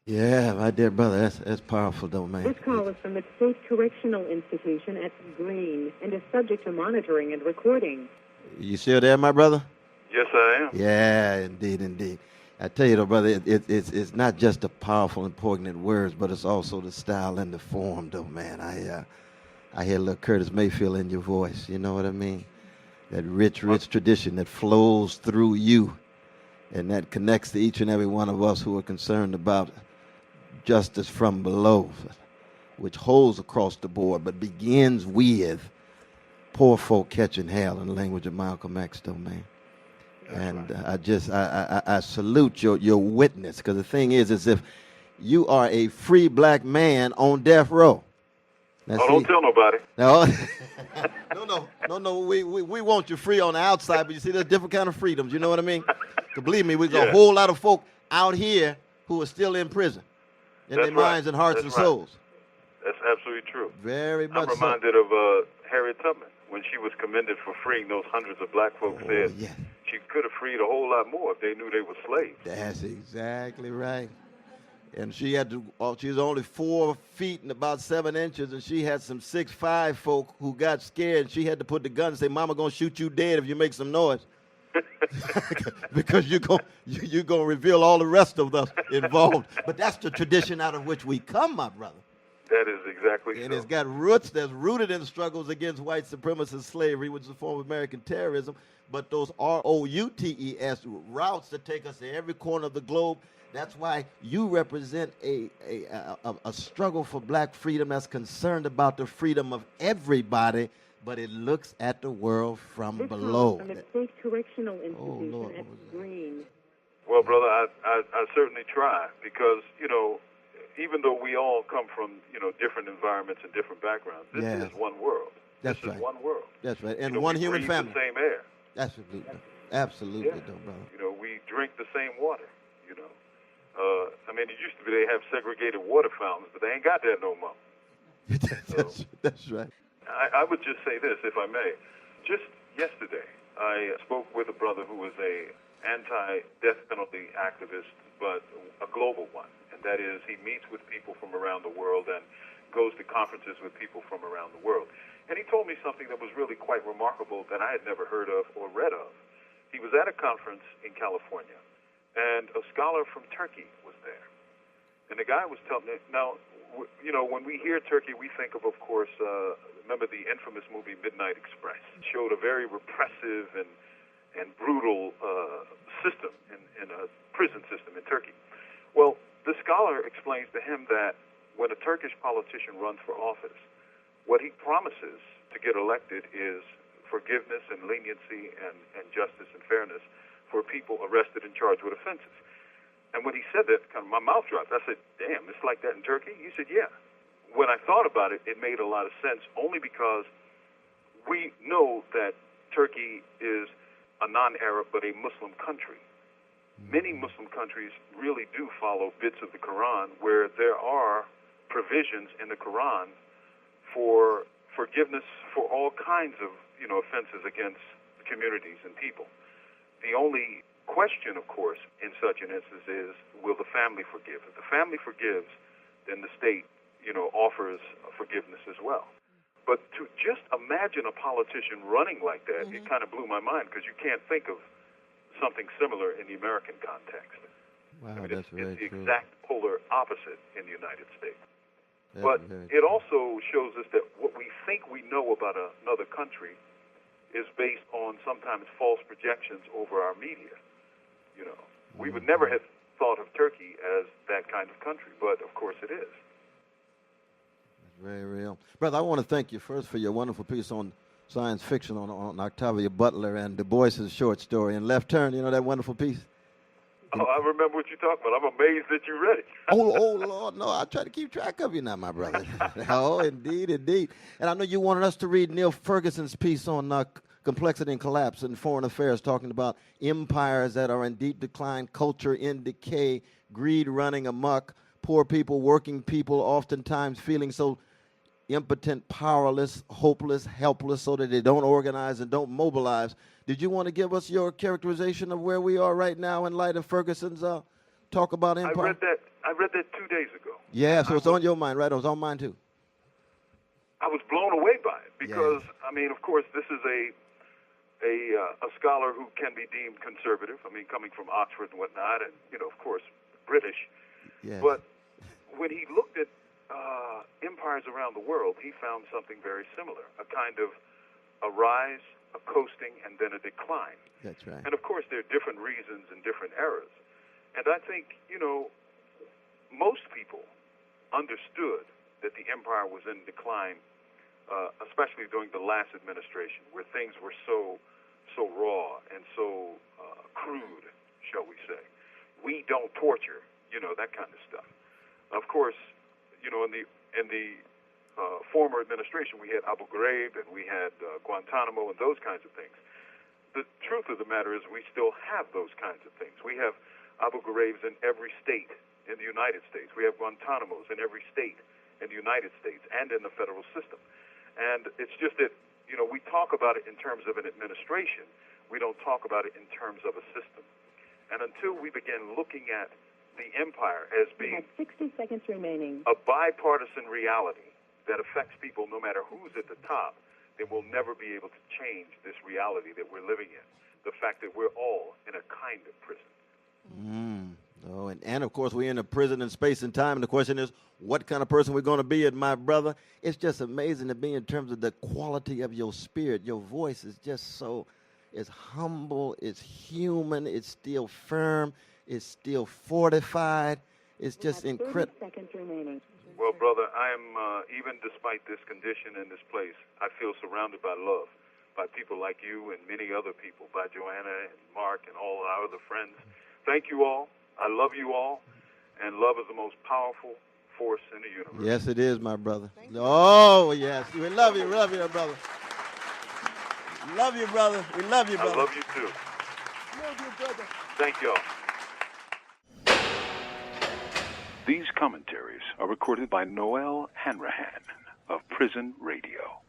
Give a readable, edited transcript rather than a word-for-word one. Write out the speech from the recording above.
Yeah, my dear brother, that's powerful, though, man. This call is from the State Correctional Institution at Green and is subject to monitoring and recording. You still there, my brother? Yes, I am. Yeah, indeed, indeed. I tell you, though, brother, it's not just the powerful and poignant words, but it's also the style and the form, though, man. I hear a little Curtis Mayfield in your voice. You know what I mean? That rich, rich tradition that flows through you, and that connects to each and every one of us who are concerned about justice from below, which holds across the board, but begins with poor folk catching hell, in the language of Malcolm X, though, man. And I salute your witness, because the thing is, as if you are a free black man on death row. Now, don't tell nobody. No, no. We want you free on the outside, but you see, there's different kind of freedoms. You know what I mean? Believe me, we got a whole lot of folk out here who are still in prison, in their minds and hearts and souls. That's absolutely true. Very much. I'm reminded of Harriet Tubman when she was commended for freeing those hundreds of black folks. She could have freed a whole lot more if they knew they were slaves. That's exactly right. And she had to. She was only 4 feet and about 7 inches, and she had some 6'5" folk who got scared. She had to put the gun and say, "Mama gonna shoot you dead if you make some noise," because you're gonna reveal all the rest of us involved. But that's the tradition out of which we come, my brother. That is exactly and so. It's got roots that's rooted in struggles against white supremacist slavery, which is a form of American terrorism. But those ROUTES routes that take us to every corner of the globe. That's why you represent a struggle for black freedom that's concerned about the freedom of everybody, but it looks at the world from below. From the State Correctional Institution at Green. Well, brother, I certainly try, because, even though we all come from, different environments and different backgrounds, this is one world. That's this right. is one world. That's right. And one human we family. The same air. Absolutely. Absolutely, brother. We drink the same water, it used to be they have segregated water fountains, but they ain't got that no more. That's right. I would just say this, if I may. Just yesterday, I spoke with a brother who was a anti-death penalty activist, but a global one. And that is, he meets with people from around the world and goes to conferences with people from around the world. And he told me something that was really quite remarkable that I had never heard of or read of. He was at a conference in California, and a scholar from Turkey was there. And the guy was telling me, now, when we hear Turkey, we think of course, remember the infamous movie Midnight Express. It showed a very repressive and brutal system in a prison system in Turkey. Well, the scholar explains to him that when a Turkish politician runs for office, what he promises to get elected is forgiveness and leniency and justice and fairness for people arrested and charged with offenses. And when he said that, kind of my mouth dropped. I said, damn, it's like that in Turkey? He said, yeah. When I thought about it, it made a lot of sense, only because we know that Turkey is a non-Arab but a Muslim country. Many Muslim countries really do follow bits of the Quran where there are provisions in the Quran for forgiveness for all kinds of, offenses against communities and people. The only question, of course, in such an instance is, will the family forgive? If the family forgives, then the state, offers forgiveness as well. But to just imagine a politician running like that, it kind of blew my mind, because you can't think of something similar in the American context. Wow, it's very the true. exact polar opposite in the United States. But it also shows us that what we think we know about another country is based on sometimes false projections over our media. We would never have thought of Turkey as that kind of country, but of course it is. It's very real. Brother, I want to thank you first for your wonderful piece on science fiction on Octavia Butler and Du Bois's short story. And Left Turn, that wonderful piece? Oh, I remember what you're talking about. I'm amazed that you read it. oh, Lord, no, I try to keep track of you now, my brother. Oh, indeed. And I know you wanted us to read Neil Ferguson's piece on complexity and collapse in foreign affairs, talking about empires that are in deep decline, culture in decay, greed running amok, poor people, working people, oftentimes feeling so impotent, powerless, hopeless, helpless, so that they don't organize and don't mobilize. Did you want to give us your characterization of where we are right now in light of Ferguson's talk about empire? I read read that 2 days ago. Yeah, so it's on your mind, right? It was on mine, too. I was blown away by it because, I mean, of course, this is a scholar who can be deemed conservative. I mean, coming from Oxford and whatnot, and, you know, of course, British. Yes. But when he looked at empires around the world, he found something very similar, a kind of a rise, a coasting, and then a decline. That's right. And, of course, there are different reasons and different eras. And I think, you know, most people understood that the empire was in decline, especially during the last administration, where things were so raw and so crude, shall we say. We don't torture, you know, that kind of stuff. Of course, you know, in the former administration, we had Abu Ghraib and we had Guantanamo and those kinds of things. The truth of the matter is we still have those kinds of things. We have Abu Ghraibs in every state in the United States. We have Guantanamos in every state in the United States and in the federal system. And it's just that, you know, we talk about it in terms of an administration. We don't talk about it in terms of a system. And until we begin looking at the empire as being 60 seconds remaining. a bipartisan reality that affects people no matter who's at the top, then we'll never be able to change this reality that we're living in, the fact that we're all in a kind of prison. Oh, and of course, we're in a prison in space and time, and the question is, what kind of person we're going to be. And my brother, it's just amazing to be in terms of the quality of your spirit. Your voice is just so, it's humble, it's human, it's still firm, it's still fortified. It's just incredible. 30 seconds remaining. Well, brother, I am, even despite this condition in this place, I feel surrounded by love, by people like you and many other people, by Joanna and Mark and all our other friends. Thank you all. I love you all. And love is the most powerful force in the universe. Yes, it is, my brother. Oh, yes. We love you, brother. Love you, brother. We love you, brother. I love you, too. Love you, brother. Thank y'all. These commentaries are recorded by Noel Hanrahan of Prison Radio.